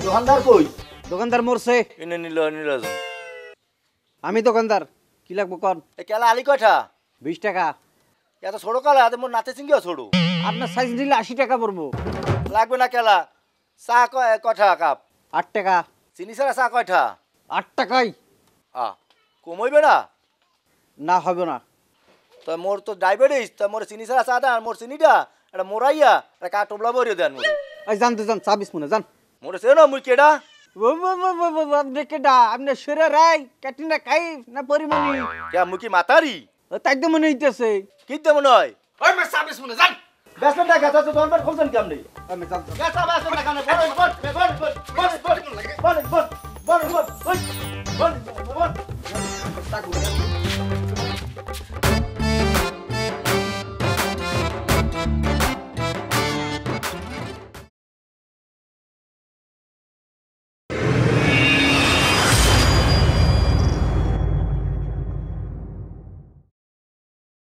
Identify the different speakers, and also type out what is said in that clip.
Speaker 1: দোকানদার কই?
Speaker 2: দোকানদার মরছে।
Speaker 1: ইনে নিল নিলাজ।
Speaker 2: আমি দোকানদার, কি লাগবো কন?
Speaker 1: এ কেলা আলি কয়টা?
Speaker 2: 20 টাকা।
Speaker 1: এত ছোট কালা এত মোর নাতে চিংগিও ছোট।
Speaker 2: আপনার সাইজ নিলে 80 টাকা পড়বো।
Speaker 1: লাগবে না কেলা। চা কয়টা কাপ?
Speaker 2: 8 টাকা।
Speaker 1: চিনি ছাড়া চা কয়টা?
Speaker 2: 8 টাকাই।
Speaker 1: কমাইবে না?
Speaker 2: না হবে না।
Speaker 1: তো মোর তো ডায়াবেটিস, তো মোর চিনি ছাড়া চা দেন, আর মোর চিনিটা এটা মোরাইয়া এটা কাটবলা ভরিয়ে দেন মোরে।
Speaker 2: এই যান তো যান, 24 মনে যান।
Speaker 1: মোরে চেনো মুই কেডা?
Speaker 2: আপনি কেডা? আপনি সরে রাই ক্যাটিনা খাই না পরিমাণি?
Speaker 1: কে মুই কি মাতারি?
Speaker 2: তাই তো মনে হইতেছে।
Speaker 1: কি তেমন হয়? ওই মে 26 মনে যান। বেসন টাকা তো দরবার খুলছেন কেমনে?
Speaker 2: আমি যান।
Speaker 1: বেসা বেসন টাকা না বড় বড় বড়